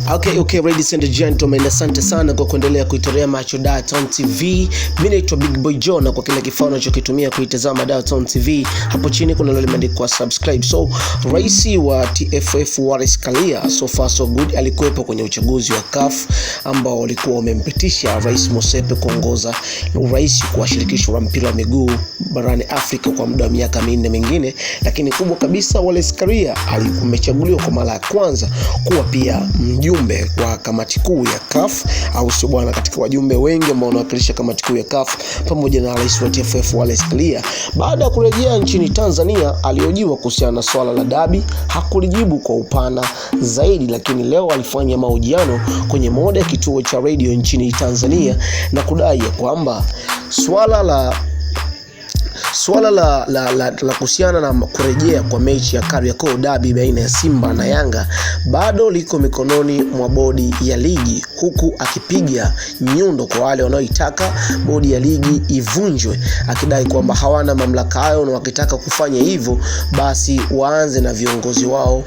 Okay, ladies and gentlemen, asante sana kwa kuendelea kuitolea macho Dar-Town TV. Mimi naitwa Big Boy John, na kwa kile kifaa unachokitumia kuitazama Dar-Town TV, hapo chini kuna lile limeandikwa subscribe. So, rais wa TFF Wallace Karia, so far so good, alikuwepo kwenye uchaguzi wa CAF ambao ulikuwa umempitisha Rais Motsepe kuongoza urais kwa shirikisho la mpira wa miguu barani Afrika kwa muda wa miaka 4 mingine, lakini kubwa kabisa Wallace Karia alimechaguliwa kwa mara ya kwanza kuwa pia mjumbe wa kamati kuu ya CAF, au sio bwana, katika wajumbe wengi ambao wanawakilisha kamati kuu ya CAF pamoja na rais wa TFF Wallace Karia. Baada ya kurejea nchini Tanzania, aliojiwa kuhusiana na swala la dabi, hakulijibu kwa upana zaidi, lakini leo alifanya mahojiano kwenye moja ya kituo cha radio nchini Tanzania na kudai kwamba swala la kuhusiana na kurejea kwa mechi ya Kariakoo Derby baina ya Simba na Yanga bado liko mikononi mwa bodi ya ligi, huku akipiga nyundo kwa wale wanaoitaka bodi ya ligi ivunjwe, akidai kwamba hawana mamlaka hayo, na wakitaka kufanya hivyo basi waanze na viongozi wao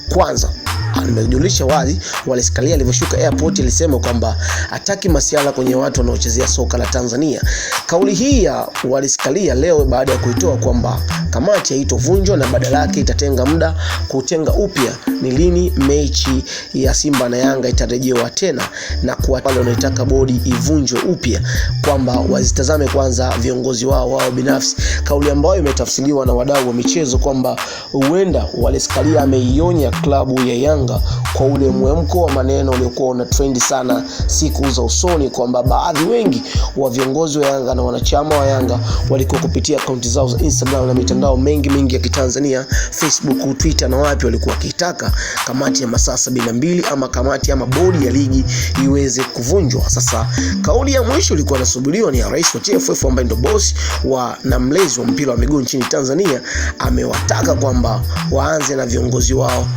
kwanza. Amejulisha wazi Wallace Karia alivyoshuka airport, alisema kwamba hataki masiala kwenye watu wanaochezea soka la Tanzania. Kauli hii ya Wallace Karia leo baada ya kuitoa kwamba kamati haitovunjwa na badala yake itatenga muda kutenga upya ni lini mechi ya Simba na Yanga itarejewa tena, na kwa wale wanaotaka bodi ivunjwe upya kwamba wazitazame kwanza viongozi wao binafsi. Kauli ambayo imetafsiriwa na wadau wa michezo kwamba huenda Wallace Karia ameionya klabu ya Yanga kwa ule mwemko wa maneno uliokuwa una trend sana siku za usoni, kwamba baadhi wengi wa viongozi wa Yanga na wanachama wa Yanga walikuwa kupitia akaunti zao za Instagram na mitandao mengi ya kitanzania, Facebook, Twitter na wapi, walikuwa wakitaka kamati ya masaa 72 ama kamati ama bodi ya ligi iweze kuvunjwa. Sasa kauli ya mwisho ilikuwa inasubiriwa ni ya rais wa TFF ambaye ndo boss na mlezi wa mpira wa miguu nchini Tanzania. Amewataka kwamba waanze na viongozi wao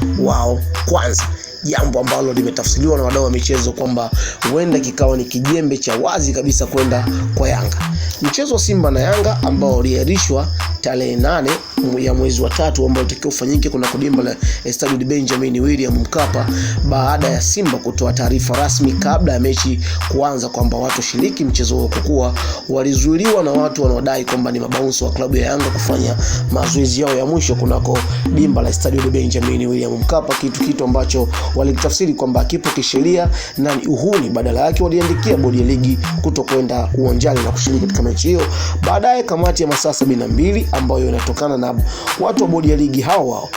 kwanza, jambo ambalo limetafsiriwa na wadau wa michezo kwamba huenda kikawa ni kijembe cha wazi kabisa kwenda kwa Yanga. Mchezo wa Simba na Yanga ambao uliahirishwa tarehe 8 ya mwezi wa 3 ambao utakiwa ufanyike kuna kudimba la Stadium Benjamin William Mkapa, baada ya Simba kutoa taarifa rasmi kabla ya mechi kuanza kwamba watu shiriki mchezo huo kwa walizuiliwa na watu wanaodai kwamba ni mabounce wa klabu ya Yanga kufanya mazoezi yao ya mwisho kunako dimba la Stadium Benjamin William Mkapa, kitu ambacho walitafsiri kwamba kipo kisheria na ni uhuni. Badala yake waliandikia bodi ya ligi kutokwenda uwanjani na kushiriki katika mechi hiyo. Baadaye kamati ya masaa 72 ambayo inatokana na watu wa bodi ya ligi hao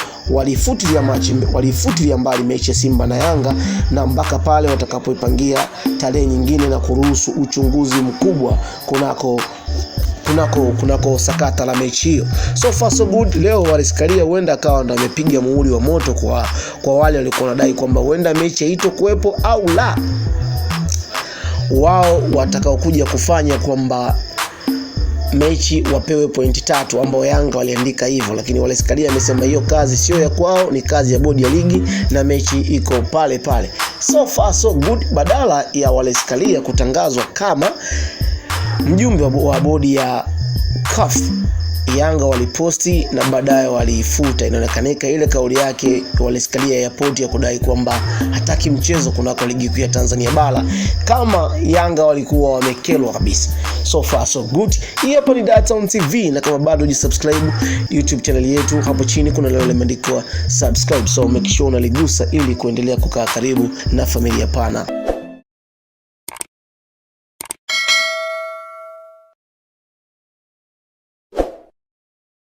walifutilia mbali mechi ya Simba na Yanga, na mpaka pale watakapoipangia tarehe nyingine na kuruhusu uchunguzi mkubwa kunako sakata la mechi hiyo. So far so good. Leo Wallace Karia huenda akawa ndo amepiga muhuri wa moto kwa wale walikuwa wanadai kwamba huenda mechi haitokuwepo au la, wao watakao kuja kufanya kwamba mechi wapewe pointi 3 ambao Yanga waliandika hivyo, lakini Wallace Karia amesema hiyo kazi sio ya kwao, ni kazi ya bodi ya ligi na mechi iko pale. So far so good. Badala ya Wallace Karia kutangazwa kama mjumbe wa bodi ya CAF, Yanga waliposti na baadaye waliifuta. Inaonekanika ile kauli yake Wallace Karia ya poti ya kudai kwamba hataki mchezo kunako ligi kuu ya Tanzania bara, kama Yanga walikuwa wamekelwa kabisa. So far so good. Hii hapa ni Dar-Town TV, na kama bado hujisubscribe YouTube channel yetu, hapo chini kuna lile limeandikwa subscribe, so make sure unaligusa ili kuendelea kukaa karibu na familia pana.